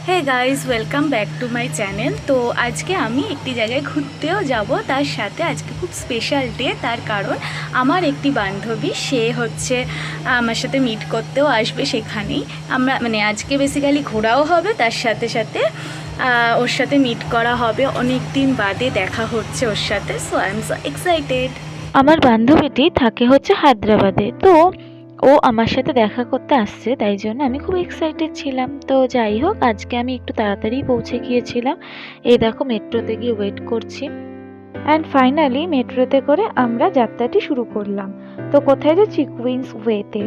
Hey guys, welcome back to my channel. তো আজকে আমি একটি জায়গায় ঘুরতেও যাব, তার সাথে আজকে খুব স্পেশাল ডে। তার কারণ আমার একটি বান্ধবী, সে হচ্ছে আমার সাথে মিট করতেও আসবে। সেখানেই আমরা আজকে বেসিক্যালি ঘোরাও হবে, তার সাথে সাথে ওর সাথে মিট করা হবে। অনেক দিন বাদে দেখা হচ্ছে ওর সাথে, so I am so excited. আমার বান্ধবীটি থাকে হচ্ছে হায়দ্রাবাদে। তো ও আমার সাথে দেখা করতে আসছে, তাই জন্য আমি খুব এক্সাইটেড ছিলাম। তো যাই হোক, আজকে আমি একটু তাড়াতাড়ি পৌঁছে গিয়েছিলাম। এই দেখো, মেট্রোতে গিয়ে ওয়েট করছি। অ্যান্ড ফাইনালি মেট্রোতে করে আমরা যাত্রাটি শুরু করলাম। তো কোথায় যাচ্ছি? কুইন্স ওয়েতে।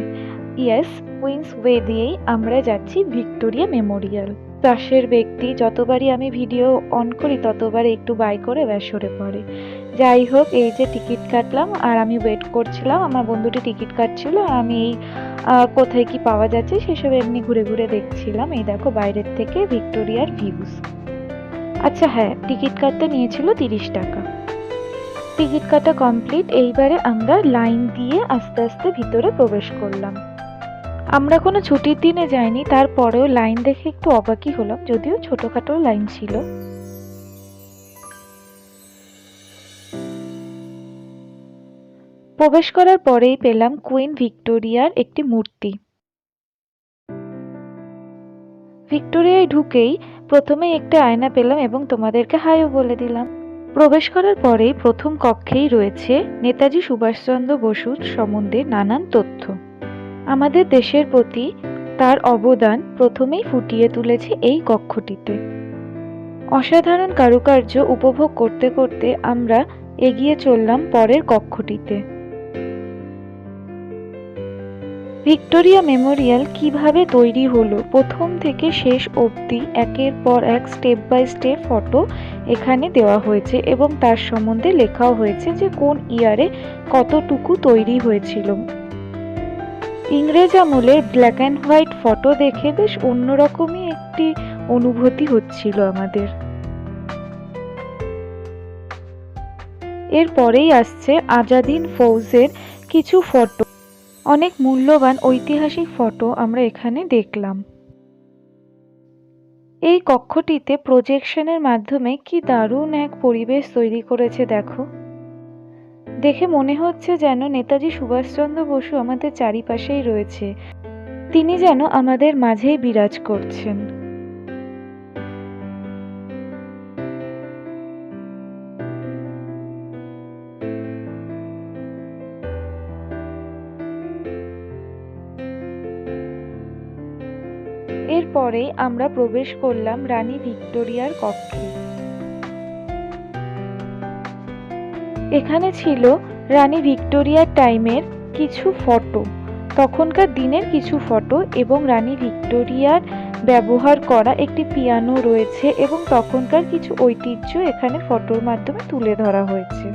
ইয়েস, কুইন্স ওয়ে দিয়েই আমরা যাচ্ছি ভিক্টোরিয়া মেমোরিয়াল। পাশের ব্যক্তি যতবারই আমি ভিডিও অন করি ততবারই একটু বাই করে ব্যাস সরে পড়ে। যাই হোক, এই যে টিকিট কাটলাম আর আমি ওয়েট করছিলাম। আমার বন্ধুটি টিকিট কাটছিল আর আমি এই কোথায় কি পাওয়া যাচ্ছে সেসব এমনি ঘুরে ঘুরে দেখছিলাম। এই দেখো বাইরের থেকে ভিক্টোরিয়ার ভিউজ। আচ্ছা হ্যাঁ, টিকিট কাটতে নিয়েছিল 30 টাকা। টিকিট কাটা কমপ্লিট। এইবারে আমরা লাইন দিয়ে আস্তে আস্তে ভিতরে প্রবেশ করলাম। আমরা কোনো ছুটির দিনে যাইনি, তারপরেও লাইন দেখে একটু অবাকই হলাম, যদিও ছোটখাটো লাইন ছিল। প্রবেশ করার পরেই পেলাম কুইন ভিক্টোরিয়ার একটি মূর্তি। ভিক্টোরিয়ায় ঢুকেই প্রথমেই একটা আয়না পেলাম এবং তোমাদেরকে হাইও বলে দিলাম। প্রবেশ করার পরেই প্রথম কক্ষেই রয়েছে নেতাজি সুভাষচন্দ্র বসুর সম্বন্ধে নানান তথ্য। আমাদের দেশের প্রতি তার অবদান প্রথমেই ফুটিয়ে তুলেছে এই কক্ষটিতে। অসাধারণ কারুকার্য উপভোগ করতে করতে আমরা এগিয়ে চললাম পরের কক্ষটিতে। ভিক্টোরিয়া মেমোরিয়াল কিভাবে তৈরি হলো, প্রথম থেকে শেষ অবধি একের পর এক স্টেপ বাই স্টেপ ফটো এখানে দেওয়া হয়েছে এবং তার সম্বন্ধে লেখাও হয়েছে যে কোন ইয়ারে কতটুকু তৈরি হয়েছিল। ইংরেজ আমলের ব্ল্যাক অ্যান্ড হোয়াইট ফটো দেখে বেশ অন্যরকমই একটি অনুভূতি হচ্ছিল আমাদের। এরপরেই আসছে আজাদিন ফৌজের কিছু ফটো। অনেক মূল্যবান ঐতিহাসিক ফটো আমরা এখানে দেখলাম। এই কক্ষটিতে প্রজেকশনের মাধ্যমে কি দারুণ এক পরিবেশ তৈরি করেছে দেখো। দেখে মনে হচ্ছে যেন নেতাজি সুভাষচন্দ্র বসু আমাদের চারিপাশেই রয়েছে, তিনি যেন আমাদের মাঝেই বিরাজ করছেন। এরপরেই আমরা প্রবেশ করলাম রানী ভিক্টোরিয়ার কক্ষে। এখানে ছিল রানী ভিক্টোরিয়ার টাইমের কিছু ফটো, তখনকার দিনের কিছু ফটো এবং রানী ভিক্টোরিয়ার ব্যবহার করা একটি পিয়ানো রয়েছে এবং তখনকার কিছু ঐতিহ্য এখানে ফটোর মাধ্যমে তুলে ধরা হয়েছে।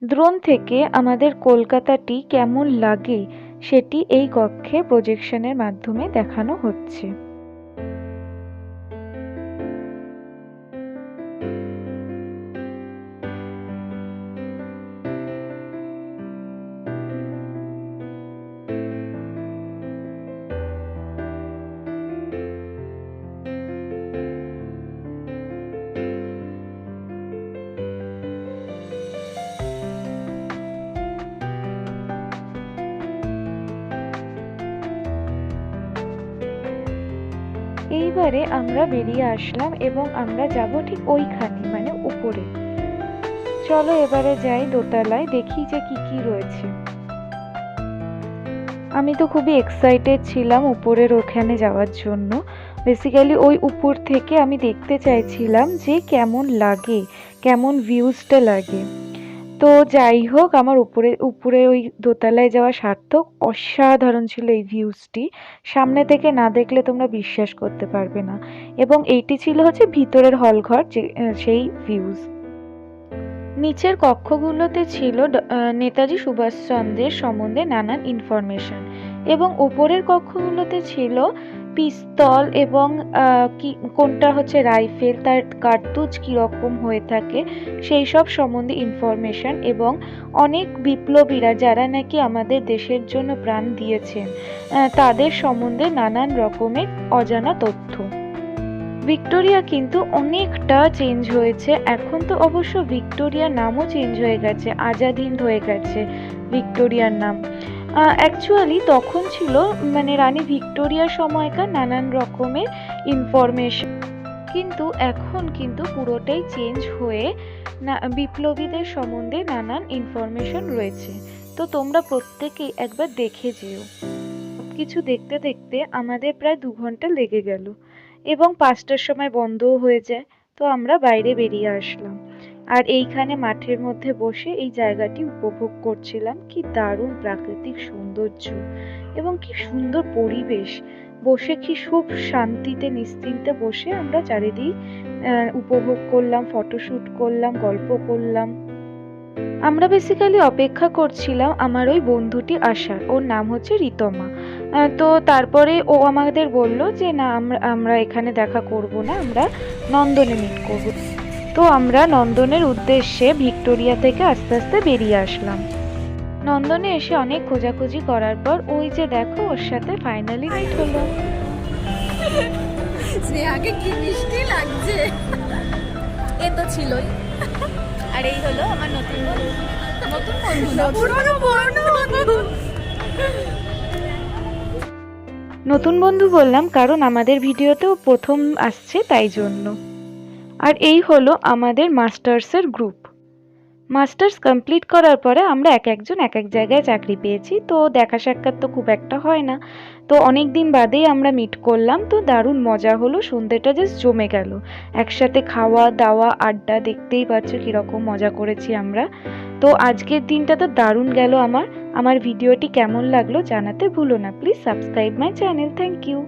ড্রোন থেকে আমাদের কলকাতাটি কেমন লাগে সেটি এই কক্ষে প্রজেকশনের মাধ্যমে দেখানো হচ্ছে। এইবারে আমরা বেরিয়ে আসলাম এবং আমরা যাব ঠিক ওইখানে, মানে উপরে। চলো এবারে যাই দোতলায়, দেখি যে কি কি রয়েছে। আমি তো খুবই এক্সাইটেড ছিলাম উপরের ওখানে যাওয়ার জন্য। বেসিক্যালি ওই উপর থেকে আমি দেখতে চাইছিলাম যে কেমন লাগে, কেমন ভিউজটা লাগে। তো যাই হোক, আমার উপরে উপরে ওই দোতলায় যাওয়া সার্থক। অসাধারণ ছিল এই ভিউজটি, সামনে থেকে না দেখলে তোমরা বিশ্বাস করতে পারবে না। এবং এইটি ছিল হচ্ছে ভিতরের হলঘর, যে সেই ভিউজ। নিচের কক্ষগুলোতে ছিল নেতাজি সুভাষচন্দ্রের সম্বন্ধে নানান ইনফরমেশন এবং উপরের কক্ষগুলোতে ছিল পিস্তল এবং কি কোনটা হচ্ছে রাইফেল, তার কার্তুজ কীরকম হয়ে থাকে সেই সব সম্বন্ধে ইনফরমেশন, এবং অনেক বিপ্লবীরা যারা নাকি আমাদের দেশের জন্য প্রাণ দিয়েছেন তাদের সম্বন্ধে নানান রকমের অজানা তথ্য। ভিক্টোরিয়া কিন্তু অনেকটা চেঞ্জ হয়েছে, এখন তো অবশ্য ভিক্টোরিয়ার নামও চেঞ্জ হয়ে গেছে, আজাদ হিন্দ হয়ে গেছে ভিক্টোরিয়ার নাম। অ্যাকচুয়ালি তখন ছিল মানে রানী ভিক্টোরিয়ার সময়কার নানান রকমের ইনফরমেশন, কিন্তু এখন কিন্তু পুরোটাই চেঞ্জ হয়ে বিপ্লবীদের সম্বন্ধে নানান ইনফরমেশন রয়েছে। তো তোমরা প্রত্যেকেই একবার দেখে যেও। কিছু দেখতে দেখতে আমাদের প্রায় 2 ঘন্টা লেগে গেল এবং 5টার সময় বন্ধও হয়ে যায়। তো আমরা বাইরে বেরিয়ে আসলাম আর এইখানে মাঠের মধ্যে বসে এই জায়গাটি উপভোগ করছিলাম। কি দারুণ প্রাকৃতিক সৌন্দর্য এবং কি সুন্দর পরিবেশ, বসে কি খুব শান্তিতে নিশ্চিন্তে বসে আমরা চারিদিক উপভোগ করলাম, ফটোশ্যুট করলাম, গল্প করলাম। আমরা বেসিক্যালি অপেক্ষা করছিলাম আমার ওই বন্ধুটি আসার, ওর নাম হচ্ছে রিতমা। তো তারপরে ও আমাদের বলল যে না, আমরা এখানে দেখা করব না, আমরা নন্দনে মিট করব। তো আমরা নন্দনের উদ্দেশ্যে ভিক্টোরিয়া থেকে আস্তে আস্তে বেরিয়ে আসলাম। নন্দনে এসে অনেক খোঁজাখুঁজি করার পর ওই যে দেখো ওর সাথে ফাইনালি মিট হলো। স্নেহাকে কি মিষ্টি লাগছে। এ তো ছিলই। আর এই হলো আমার নতুন বন্ধু। নতুন বন্ধু না, পুরনো বন্ধু। নতুন বন্ধু বললাম কারণ আমাদের ভিডিওতেও প্রথম আসছে তাই জন্য। আর এই হলো আমাদের মাস্টার্সের গ্রুপ। মাস্টার্স কমপ্লিট করার পরে আমরা এক একজন এক এক জায়গায় চাকরি পেয়েছি, তো দেখা সাক্ষাৎ তো খুব একটা হয় না। তো অনেক দিন বাদেই আমরা মিট করলাম, তো দারুণ মজা হলো, সন্ধ্যেটা জাস্ট জমে গেল। একসাথে খাওয়া দাওয়া আড্ডা, দেখতেই পাচ্ছ কীরকম মজা করেছি আমরা। তো আজকের দিনটা তো দারুণ গেল আমার। ভিডিওটি কেমন লাগলো জানাতে ভুলো না। Please subscribe my channel. Thank you.